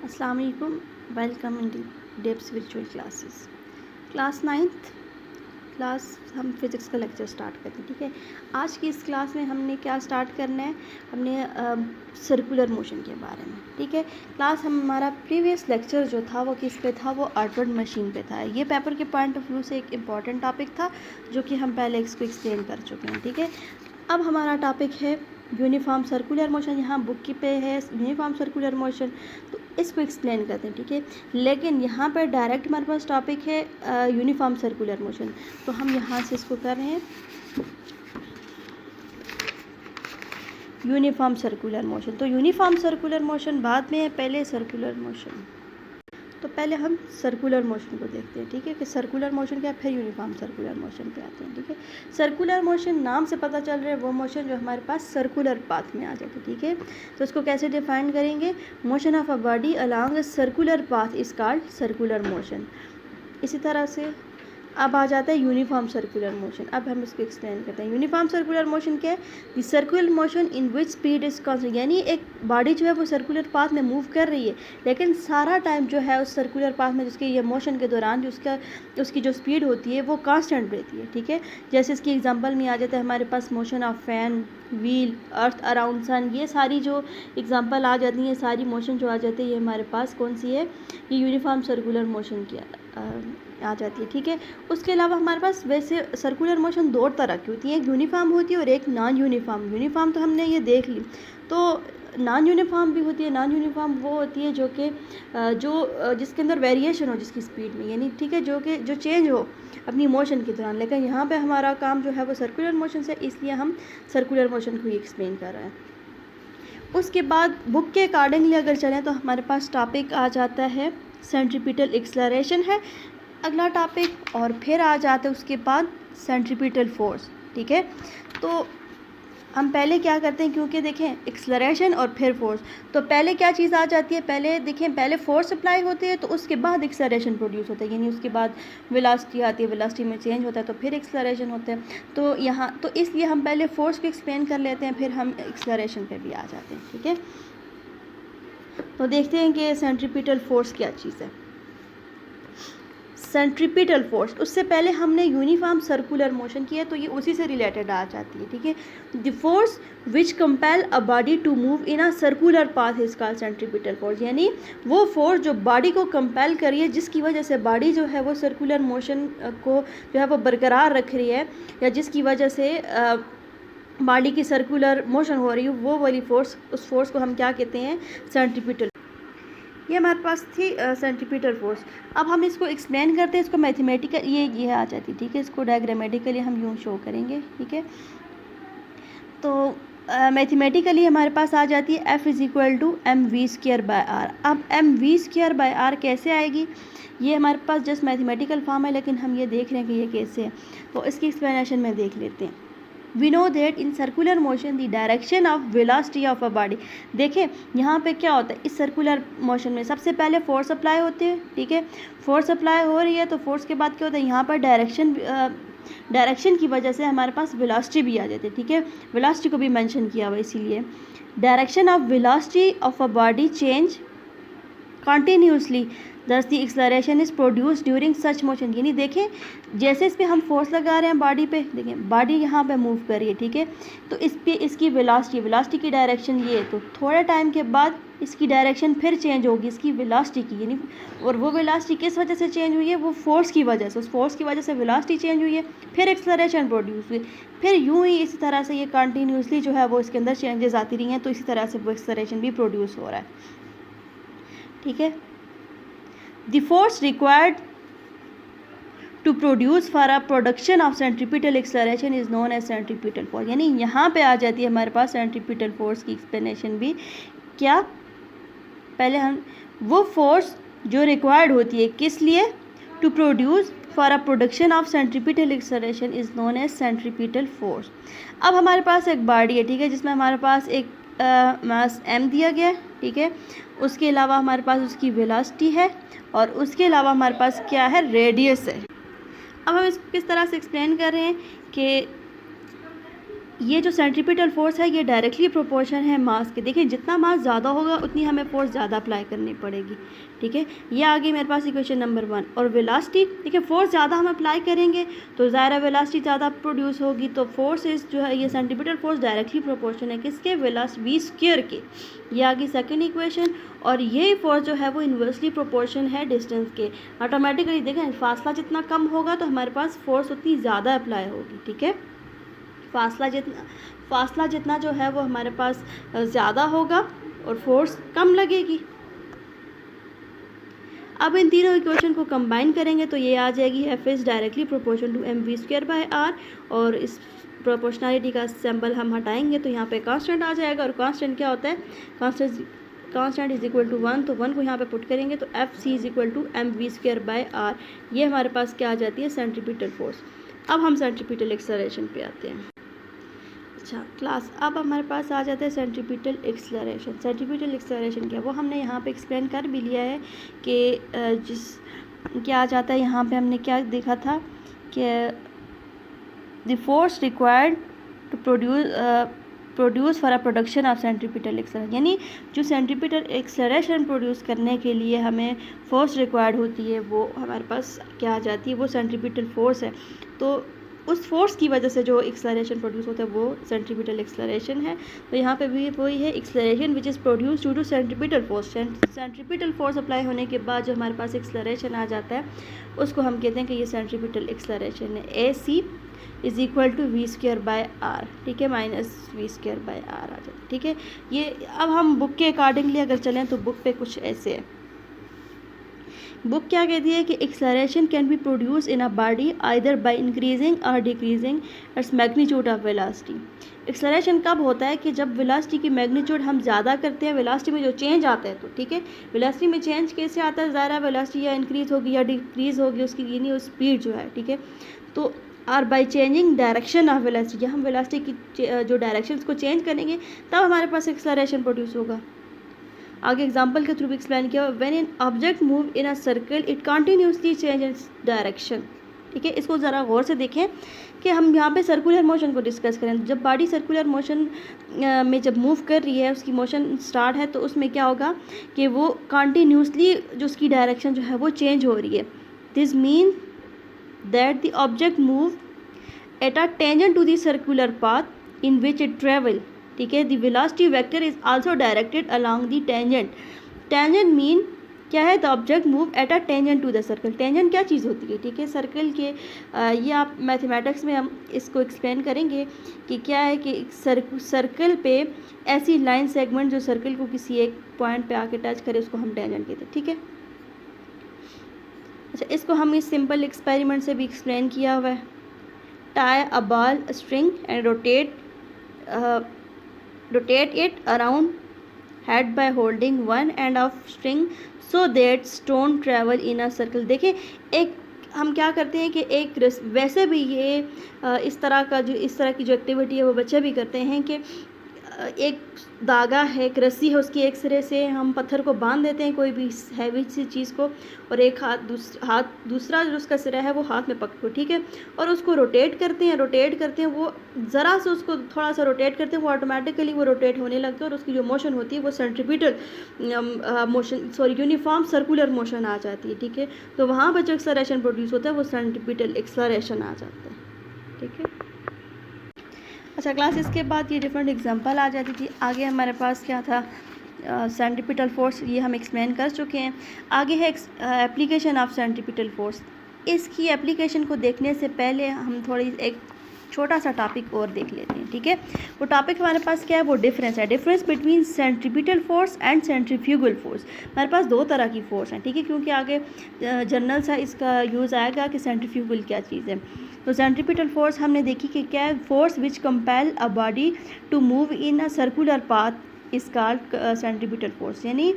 अस्सलाम वालेकुम। Welcome in deps virtual classes. Class 9th class हम फिज़िक्स का लेक्चर स्टार्ट करते हैं। ठीक है, आज की इस क्लास में हमने क्या स्टार्ट करना है, हमने सर्कुलर मोशन के बारे में। ठीक है, क्लास हमारा प्रीवियस लेक्चर जो था वो किस पे था, वो आर्टवर्ड मशीन पे था। ये पेपर के पॉइंट ऑफ व्यू से एक इम्पॉर्टेंट टॉपिक था जो कि हम पहले इसको एक्सप्लेन कर चुके हैं। ठीक है, अब हमारा टॉपिक है यूनिफॉर्म सर्कुलर मोशन। यहाँ बुक की पे है यूनिफॉर्म सर्कुलर मोशन, तो इसको एक्सप्लेन करते हैं। ठीक है, लेकिन यहाँ पर डायरेक्ट हमारे पास टॉपिक है यूनिफॉर्म सर्कुलर मोशन, तो हम यहाँ से इसको कर रहे हैं यूनिफॉर्म सर्कुलर मोशन। तो यूनिफॉर्म सर्कुलर मोशन बाद में है, पहले सर्कुलर मोशन। तो पहले हम सर्कुलर मोशन को देखते हैं। ठीक है, कि सर्कुलर मोशन क्या है, फिर यूनिफॉर्म सर्कुलर मोशन पे आते हैं। ठीक है, सर्कुलर मोशन नाम से पता चल रहा है वो मोशन जो हमारे पास सर्कुलर पाथ में आ जाती है। ठीक है, तो इसको कैसे डिफाइन करेंगे, motion of a body along a circular path is called circular motion. इसी तरह से अब आ जाता है यूनिफॉर्म सर्कुलर मोशन। अब हम इसको एक्सप्लेन करते हैं। यूनिफॉर्म सर्कुलर मोशन क्या है, the circular motion in which speed is constant, यानी एक बॉडी जो है वो सर्कुलर पाथ में मूव कर रही है, लेकिन सारा टाइम जो है उस सर्कुलर पाथ में जिसके ये मोशन के दौरान जो उसकी जो स्पीड होती है वो कांस्टेंट रहती है। ठीक है, जैसे इसकी एग्जांपल में आ जाता है हमारे पास motion of fan, wheel, earth around sun, ये सारी जो एग्जांपल आ जाती हैं, सारी मोशन जो आ जाती है ये हमारे पास कौन सी है, ये यूनिफॉर्म सर्कुलर मोशन की आ जाती है। ठीक है, उसके अलावा हमारे पास वैसे सर्कुलर मोशन दो तरह की होती है, एक यूनिफॉर्म होती है और एक नॉन यूनिफॉर्म। यूनिफॉर्म तो हमने ये देख ली, तो नॉन यूनिफॉर्म भी होती है। नॉन यूनिफॉर्म वो होती है जो कि जिसके अंदर वेरिएशन हो जिसकी स्पीड में, यानी ठीक है जो चेंज हो अपनी मोशन के दौरान। लेकिन यहाँ पे हमारा काम जो है वो सर्कुलर मोशन से, इसलिए हम सर्कुलर मोशन को ही एक्सप्लेन कर रहे हैं। उसके बाद बुक के अकॉर्डिंगली अगर चलें तो हमारे पास टॉपिक आ जाता है सेंट्रीपिटल एक्सलरेशन है अगला टॉपिक, और फिर आ जाता है उसके बाद सेंट्रीपिटल फोर्स। ठीक है, तो हम पहले क्या करते हैं, क्योंकि देखें एक्सलरेशन और फिर फोर्स, तो पहले क्या चीज़ आ जाती है, पहले देखें पहले फोर्स अप्लाई होती है तो उसके बाद एक्सलरेशन प्रोड्यूस होता है, यानी उसके बाद वेलोसिटी आती है, वेलोसिटी में चेंज होता है तो फिर एक्सलरेशन होता है। तो यहाँ तो इसलिए हम पहले फोर्स को एक्सप्लेन कर लेते हैं, फिर हम एक्सलरेशन पे भी आ जाते हैं। ठीक है, तो देखते हैं कि सेंट्रीपिटल फोर्स क्या चीज़ है। सेंट्रीपिटल फोर्स, उससे पहले हमने यूनिफॉर्म सर्कुलर मोशन किया, तो ये उसी से रिलेटेड आ जाती है। ठीक है, the force which compel a body to move in a circular path is called centripetal force, यानी वो फोर्स जो बॉडी को कंपेल करी है, जिसकी वजह से बॉडी जो है वो सर्कुलर मोशन को जो है वो बरकरार रख रही है, या जिसकी वजह से बॉडी की सर्कुलर मोशन हो रही है, वो वाली फोर्स, उस फोर्स को हम क्या कहते हैं, सेंट्रीपिटल। ये हमारे पास थी सेंट्रीपिटल फोर्स। अब हम इसको एक्सप्लेन करते हैं, इसको मैथमेटिकल ये आ जाती है। ठीक है, इसको डायग्रामेटिकली हम यूँ शो करेंगे। ठीक है, तो मैथमेटिकली हमारे पास आ जाती है F = mv²/r। अब mv²/r कैसे आएगी, ये हमारे पास जस्ट मैथमेटिकल फॉर्म है, लेकिन हम ये देख रहे हैं कि ये कैसे है, तो इसकी एक्सप्लेनेशन में देख लेते हैं। We know that in circular motion the direction of velocity of a body, देखें यहाँ पे क्या होता है, इस सर्कुलर मोशन में सबसे पहले फोर्स अप्लाई होती है। ठीक है, फोर्स अप्लाई हो रही है तो फोर्स के बाद क्या होता है, यहाँ पर डायरेक्शन की वजह से हमारे पास वेलोसिटी भी आ जाती है। ठीक है, वेलोसिटी को भी मेंशन किया हुआ, इसीलिए direction of velocity of a body change continuously, thus the acceleration is produce during such motion, यानी देखें जैसे इस पर हम फोर्स लगा रहे हैं बॉडी पे, देखें बॉडी यहाँ पे मूव कर रही है। ठीक है, तो इस पे इसकी वेलोसिटी की डायरेक्शन ये है, तो थोड़े टाइम के बाद इसकी डायरेक्शन फिर चेंज होगी इसकी वेलोसिटी की, यानी और वो वेलोसिटी किस वजह से चेंज हुई है, वो फोर्स की वजह से, उस फोर्स की वजह से वेलोसिटी चेंज हुई है, फिर एक्सलरेशन प्रोड्यूस हुई, फिर यूँ ही इसी तरह से ये कंटिन्यूसली जो है वो इसके अंदर चेंजेस आती रही हैं, तो इसी तरह से वो एक्सलरेशन भी प्रोड्यूस हो रहा है। ठीक है, the force required to produce for a production of centripetal acceleration is known as centripetal force, यानी यहाँ पे आ जाती है हमारे पास centripetal force की एक्सप्लेनेशन भी। क्या, पहले हम वो फोर्स जो रिक्वायर्ड होती है किस लिए, to produce for a production of centripetal acceleration is known as centripetal force. अब हमारे पास एक बॉडी है, ठीक है, जिसमें हमारे पास एक मास m दिया गया है। ठीक है, उसके अलावा हमारे पास उसकी वेलोसिटी है, और उसके अलावा हमारे पास क्या है, रेडियस है। अब हम इसको किस तरह से एक्सप्लेन कर रहे हैं कि ये जो सेंट्रीपिटल फोर्स है ये डायरेक्टली प्रोपोर्शन है मास के। देखिए जितना मास ज़्यादा होगा उतनी हमें फोर्स ज़्यादा अप्लाई करनी पड़ेगी, ठीक है। ये आ गई मेरे पास इक्वेशन नंबर 1। और वेलोसिटी, देखिए फोर्स ज़्यादा हम अप्लाई करेंगे तो ज़ाहिर है वेलोसिटी ज़्यादा प्रोड्यूस होगी। तो फोर्स इस जो है ये सेंट्रीपिटल फोर्स डायरेक्टली प्रोपोर्शन है किसके, v स्क्वायर के। ये आ गई सेकेंड इक्वेशन। और ये फोर्स जो है वो इन्वर्सली प्रोपोर्शन है डिस्टेंस के। ऑटोमेटिकली देखें फासला जितना कम होगा तो हमारे पास फोर्स उतनी ज़्यादा अप्लाई होगी, ठीक है। फासला जितना जो है वो हमारे पास ज़्यादा होगा और फोर्स कम लगेगी। अब इन तीनों इक्वेशन को कंबाइन करेंगे तो ये आ जाएगी F is directly proportion to mv square by R. और इस प्रोपोर्शनलिटी का सिंबल हम हटाएंगे तो यहाँ पे कांस्टेंट आ जाएगा। और कांस्टेंट क्या होता है, कांस्टेंट इज इक्वल टू 1, तो 1 को यहाँ पे पुट करेंगे तो F C is equal to mv square by R. ये हमारे पास क्या आ जाती है, सेंट्रीपिटल फोर्स। अब हम सेंट्रीपिटल एक्सेलरेशन पे आते हैं। अच्छा क्लास, अब हमारे पास आ जाता है सेंट्रीपिटल एक्सेलरेशन। सेंट्रीपिटल एक्सेलरेशन क्या है वो हमने यहाँ पे एक्सप्लेन कर भी लिया है कि क्या आ जाता है। यहाँ पे हमने क्या देखा था कि the force required to produce for a production of centripetal acceleration, यानी जो सेंट्रीपिटल एक्सेलरेशन प्रोड्यूस करने के लिए हमें फोर्स रिक्वायर्ड होती है वो हमारे पास क्या आ जाती है, वो सेंट्रीपिटल फोर्स है। तो उस फोर्स की वजह से जो एक्सेलरेशन प्रोड्यूस होता है वो सेंट्रीपिटल एक्सेलरेशन है। तो यहाँ पे भी वही है, acceleration which is produce due to centripetal force. Centripetal force apply होने के बाद जो हमारे पास एक्सेलरेशन आ जाता है उसको हम कहते हैं कि ये सेंट्रीपिटल एक्सेलरेशन है। A c is equal to v square by r, ठीक है, minus v square by r आ जाता है, ठीक है। ये अब हम बुक के अकॉर्डिंगली अगर चलें तो बुक पे कुछ ऐसे है। बुक क्या कहती है कि acceleration can be produce in a body either by increasing और decreasing its magnitude of velocity. Acceleration कब होता है कि जब वेलोसिटी की मैग्नीट्यूड हम ज़्यादा करते हैं, वेलोसिटी में जो चेंज आता है, तो ठीक है वेलोसिटी में चेंज कैसे आता है, ज़्यादा वेलोसिटी या इंक्रीज़ होगी या डिक्रीज़ होगी उसकी यानी स्पीड जो है, ठीक है। तो और by changing direction of velocity, हम वेलोसिटी की जो डायरेक्शन को चेंज करेंगे तब हमारे पास एक्सेलरेशन प्रोड्यूस होगा। आगे एग्जांपल के थ्रू भी एक्सप्लेन किया, when an object move in a circle it continuously change its direction, ठीक है। इसको ज़रा गौर से देखें कि हम यहाँ पे सर्कुलर मोशन को डिस्कस करें। जब बॉडी सर्कुलर मोशन में जब मूव कर रही है, उसकी मोशन स्टार्ट है, तो उसमें क्या होगा कि वो कंटिन्यूसली जो उसकी डायरेक्शन जो है वो चेंज हो रही है। This mean that the object move at a tangent to the circular path in which it travel, ठीक है। The velocity vector is also directed along the tangent. Tangent mean क्या है, the object move at a tangent to the circle. Tangent क्या चीज़ होती है, ठीक है, सर्कल के ये आप मैथमेटिक्स में हम इसको एक्सप्लेन करेंगे कि क्या है कि सर्कल पे ऐसी लाइन सेगमेंट जो सर्कल को किसी एक पॉइंट पे आके टच करे उसको हम टेंजेंट कहते हैं, ठीक है। अच्छा, इसको हम इस सिंपल एक्सपेरिमेंट से भी एक्सप्लेन किया हुआ है। Tie a ball string and rotate it around head by holding one end of string so that stone travel in a circle। देखिए एक हम क्या करते हैं कि एक वैसे भी ये इस तरह की जो एक्टिविटी है वो बच्चे भी करते हैं कि एक धागा है, एक रस्सी है, उसकी एक सिरे से हम पत्थर को बांध देते हैं कोई भी हैवी सी चीज़ को, और एक दूसरा जो उसका सिरा है वो हाथ में पकड़ो, ठीक है, और उसको रोटेट करते हैं। वो ज़रा से उसको थोड़ा सा रोटेट करते हैं, वो ऑटोमेटिकली वो रोटेट होने लगता है और उसकी जो मोशन होती है वो सेंट्रीपिटल यूनिफॉर्म सर्कुलर मोशन आ जाती है, ठीक है। तो वहाँ पर जो एक्सेलरेशन प्रोड्यूस होता है वो सेंट्रीपिटल एक्सेलरेशन आ जाता है, ठीक है। अच्छा क्लास, इसके बाद ये डिफरेंट एग्जांपल आ जाती थी। आगे हमारे पास क्या था, सेंट्रीपिटल फोर्स, ये हम एक्सप्लेन कर चुके हैं। आगे है एप्लीकेशन ऑफ सेंट्रीपिटल फोर्स। इसकी एप्लीकेशन को देखने से पहले हम थोड़ी एक छोटा सा टॉपिक और देख लेते हैं, ठीक है। वो टॉपिक हमारे पास क्या है, वो डिफरेंस है, difference between centripetal force and centrifugal force. हमारे पास दो तरह की फोर्स हैं, ठीक है, क्योंकि आगे जनरल सा इसका यूज़ आएगा कि सेंट्रीफ्यूगल क्या चीज़ है। तो सेंट्रीपिटल फोर्स हमने देखी कि क्या है, force which compel a body to move in a circular path is called centripetal force, यानी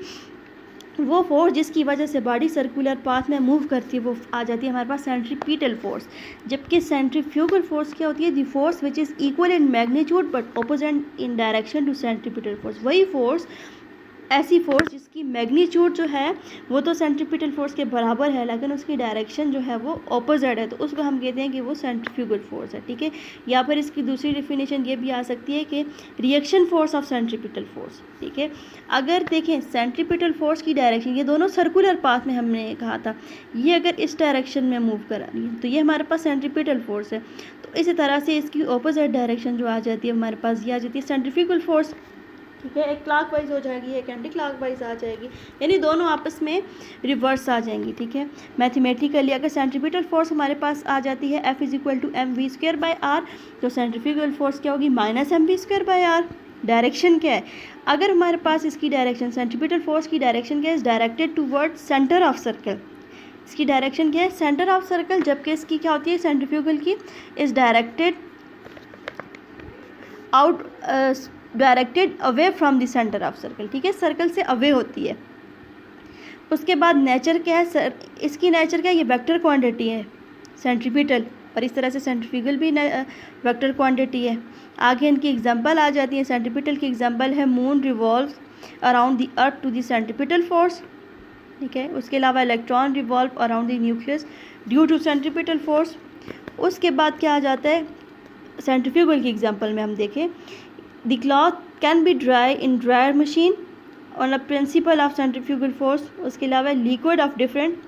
वो फोर्स जिसकी वजह से बॉडी सर्कुलर पाथ में मूव करती है वो आ जाती है हमारे पास सेंट्रीपिटल फोर्स। जबकि सेंट्रीफ्यूगल फोर्स क्या होती है, the force which is equal in magnitude but opposite in direction to centripetal force. वही फोर्स ऐसी फोर्स जिसकी मैग्नीट्यूड जो है वो तो सेंट्रीपिटल फोर्स के बराबर है, लेकिन उसकी डायरेक्शन जो है वो ऑपोजिट है, तो उसको हम कहते हैं कि वो सेंट्रीफ्यूगल फोर्स है, ठीक है। या फिर इसकी दूसरी डेफिनेशन ये भी आ सकती है कि reaction force of centripetal force, ठीक है। अगर देखें सेंट्रीपिटल फोर्स की डायरेक्शन, ये दोनों सर्कुलर पाथ में हमने कहा था, ये अगर इस डायरेक्शन में मूव करा रही है तो ये हमारे पास सेंट्रीपिटल फोर्स है। तो इसी तरह से इसकी ऑपोजिट डायरेक्शन जो आ जाती है हमारे पास, ये आ जाती है सेंट्रीफ्यूगल फोर्स, ठीक है। एक क्लॉक वाइज हो जाएगी, एक एंटी क्लॉक वाइज आ जाएगी, यानी दोनों आपस में रिवर्स आ जाएंगी, ठीक है। मैथमेटिकली अगर सेंट्रीपिटल फोर्स हमारे पास आ जाती है F = mv²/r, तो सेंट्रीफ्यूगल फोर्स क्या होगी -mv²/r। डायरेक्शन क्या है, अगर हमारे पास इसकी डायरेक्शन सेंट्रीपिटल फोर्स की डायरेक्शन क्या है, is directed toward centre of circle, इसकी डायरेक्शन क्या है सेंटर ऑफ सर्कल, जबकि इसकी क्या होती है सेंट्रीफ्यूगल की is directed away from the centre of circle, ठीक है, सर्कल से अवे होती है। उसके बाद नेचर क्या है, इसकी नेचर क्या है, ये वेक्टर क्वांटिटी है सेंट्रीपिटल, और इस तरह से सेंट्रीफ्यूगल भी वेक्टर क्वांटिटी है। आगे इनकी एग्जांपल आ जाती है, सेंट्रीपिटल की एग्जांपल है moon revolve around the earth to the centripetal force, ठीक है। उसके अलावा electron revolve around the nucleus due to centripetal force. उसके बाद क्या आ जाता है, सेंट्रीफ्यूगल की एग्जांपल में हम देखें, the cloth can be dry in dryer machine on a principle of centrifugal force. उसके अलावा liquid of different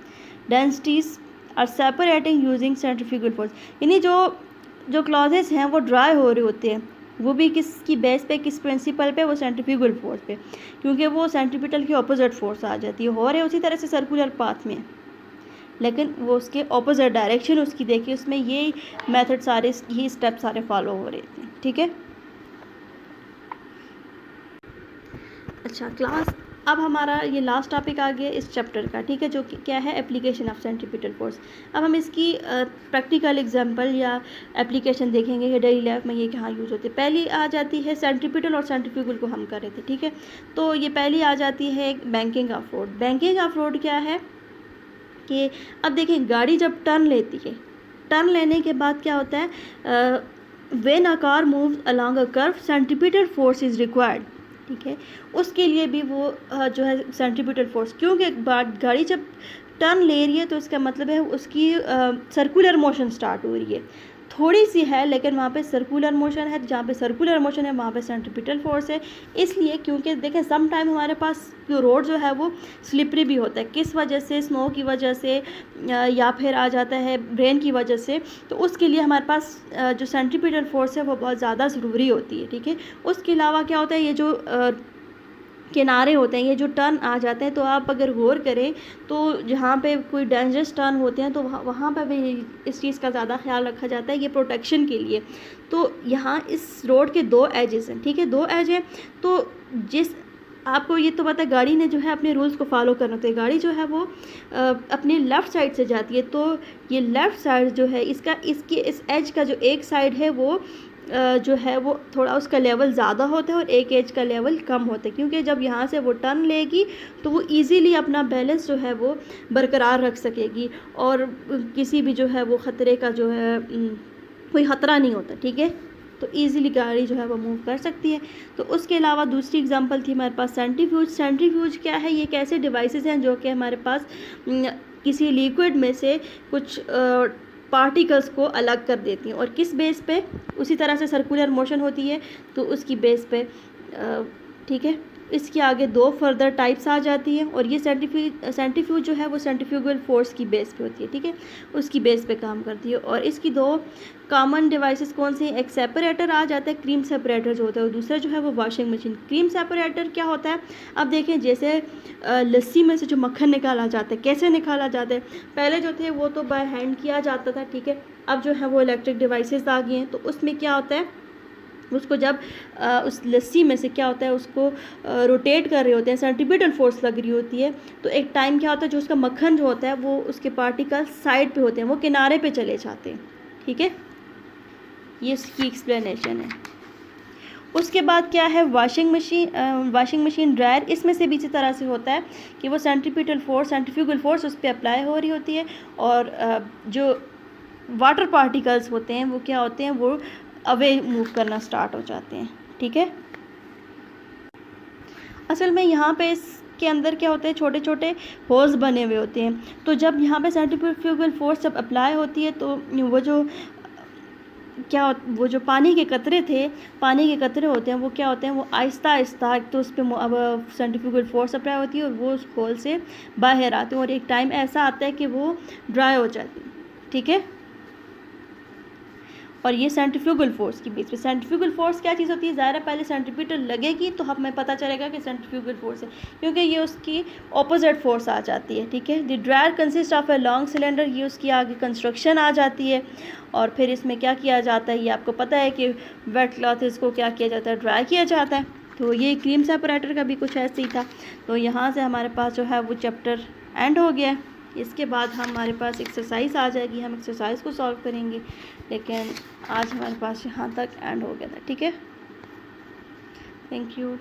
densities are separating using centrifugal force, यानी जो क्लॉथेस हैं वो ड्राई हो रहे होते हैं, वो भी किसकी बेस पे, किस प्रिंसिपल पे, वो सेंट्रीफ्यूगल फोर्स पे, क्योंकि वो सेंट्रीपिटल की ऑपोजिट फोर्स आ जाती है, हो रहे उसी तरह से सर्कुलर पाथ में, लेकिन वो उसके ऑपोजिट डायरेक्शन उसकी देखिए, उसमें ये मेथड सारे, यही स्टेप सारे फॉलो हो रहे थे, ठीक है। अच्छा क्लास, अब हमारा ये लास्ट टॉपिक आ गया इस चैप्टर का, ठीक है, जो कि क्या है एप्लीकेशन ऑफ सेंट्रीपिटल फोर्स। अब हम इसकी प्रैक्टिकल एग्जांपल या एप्लीकेशन देखेंगे कि डेली लाइफ में ये कहाँ यूज़ होते हैं। पहली आ जाती है सेंट्रीपिटल और सेंट्रीफ्यूगल को हम कर रहे थे, ठीक है। तो ये पहली आ जाती है banking of road. Banking of road क्या है कि अब देखें गाड़ी जब टर्न लेती है, टर्न लेने के बाद क्या होता है, when a car moves along a curve centripetal force is required, ठीक है। उसके लिए भी वो जो है सेंट्रीपिटल फोर्स, क्योंकि गाड़ी जब टर्न ले रही है तो इसका मतलब है उसकी सर्कुलर मोशन स्टार्ट हो रही है, थोड़ी सी है लेकिन वहाँ पे सर्कुलर मोशन है, जहाँ पे सर्कुलर मोशन है वहाँ पे सेंट्रीपिटल फोर्स है। इसलिए क्योंकि देखें सम टाइम हमारे पास जो रोड जो है वो स्लिपरी भी होता है, किस वजह से, स्नो की वजह से या फिर आ जाता है रेन की वजह से, तो उसके लिए हमारे पास जो सेंट्रीपिटल फोर्स है वो बहुत ज़्यादा ज़रूरी होती है, ठीक है। उसके अलावा क्या होता है, ये जो किनारे होते हैं, ये जो टर्न आ जाते हैं, तो आप अगर गौर करें तो जहाँ पे कोई डेंजरस टर्न होते हैं तो वहाँ पर भी इस चीज़ का ज़्यादा ख्याल रखा जाता है, ये प्रोटेक्शन के लिए। तो यहाँ इस रोड के दो एजेस हैं, ठीक है, दो एज हैं। तो जिस आपको ये तो पता है गाड़ी ने जो है अपने रूल्स को फॉलो करना होता है, गाड़ी जो है वो अपने लेफ़्ट साइड से जाती है, तो ये लेफ़्ट साइड जो है इसकी इस एज का जो एक साइड है वो जो है वो थोड़ा उसका लेवल ज़्यादा होता है और एक एज का लेवल कम होता है, क्योंकि जब यहाँ से वो टर्न लेगी तो वो इजीली अपना बैलेंस जो है वो बरकरार रख सकेगी और किसी भी जो है वो ख़तरे का जो है कोई ख़तरा नहीं होता, ठीक है। तो इजीली गाड़ी जो है वो मूव कर सकती है। तो उसके अलावा दूसरी एग्जांपल थी हमारे पास सेंट्रीफ्यूज। सेंट्रीफ्यूज क्या है, ये कैसे डिवाइसेस हैं जो कि हमारे पास किसी लिक्विड में से कुछ पार्टिकल्स को अलग कर देती हैं, और किस बेस पे, उसी तरह से सर्कुलर मोशन होती है तो उसकी बेस पे, ठीक है। इसके आगे दो फर्दर टाइप्स आ जाती हैं, और ये सेंट्रीफ्यूज जो है वो सेंट्रीफ्यूगल फोर्स की बेस पे होती है, ठीक है, उसकी बेस पे काम करती है। और इसकी दो कॉमन डिवाइसेस कौन से हैं, एक सेपरेटर आ जाता है, क्रीम सेपरेटर जो होता है, और दूसरा जो है वो वॉशिंग मशीन। क्रीम सेपरेटर क्या होता है, अब देखें जैसे लस्सी में से जो मक्खन निकाला जाता है, कैसे निकाला जाता है, पहले जो थे वो तो बाय हैंड किया जाता था, ठीक है। अब जो है वो इलेक्ट्रिक डिवाइसेस आ गए हैं, तो उसमें क्या होता है, उसको जब उस लस्सी में से क्या होता है उसको रोटेट कर रहे होते हैं, सेंट्रीपिटल फोर्स लग रही होती है, तो एक टाइम क्या होता है जो उसका मक्खन जो होता है वो उसके पार्टिकल साइड पे होते हैं, वो किनारे पे चले जाते हैं, ठीक है। ये इसकी एक्सप्लेनेशन है। उसके बाद क्या है वॉशिंग मशीन ड्रायर। इसमें से भी इसी तरह से होता है कि वो सेंट्रीपिटल फोर्स, सेंट्रीफ्यूगल फोर्स उस पर अप्लाई हो रही होती है, और जो वाटर पार्टिकल्स होते हैं वो क्या होते हैं, वो अवे मूव करना स्टार्ट हो जाते हैं, ठीक है। असल में यहाँ पे इसके अंदर क्या होते हैं, छोटे छोटे होल्स बने हुए होते हैं। तो जब यहाँ पे सेंट्रीफ्यूगल फोर्स जब अप्लाई होती है तो वो जो पानी के कतरे होते हैं वो क्या होते हैं, वो आहिस्ता आहिस्ता एक तो उस पर अब सेंट्रीफ्यूगल फोर्स अप्लाई होती है और वो उस होल से बाहर आते हैं और एक टाइम ऐसा आता है कि वो ड्राई हो जाती है, ठीक है। और ये सेंट्रीफ्यूगल फोर्स की बेस पे, सेंट्रीफ्यूगल फोर्स क्या चीज़ होती है, ज़ाहिर है पहले सेंट्रीपिटल लगेगी तो हमें पता चलेगा कि सेंट्रीफ्यूगल फोर्स है, क्योंकि ये उसकी ऑपोजिट फोर्स आ जाती है, ठीक है। The dryer consist of a long cylinder, ये उसकी आगे कंस्ट्रक्शन आ जाती है। और फिर इसमें क्या किया जाता है, ये आपको पता है कि वेट क्लॉथ इसको क्या किया जाता है, ड्राई किया जाता है। तो ये क्रीम सेपरेटर का भी कुछ ऐसे ही था। तो यहाँ से हमारे पास जो है वो चैप्टर एंड हो गया है। इसके बाद हमारे पास एक्सरसाइज आ जाएगी, हम एक्सरसाइज को सॉल्व करेंगे, लेकिन आज हमारे पास यहाँ तक एंड हो गया था, ठीक है। Thank you.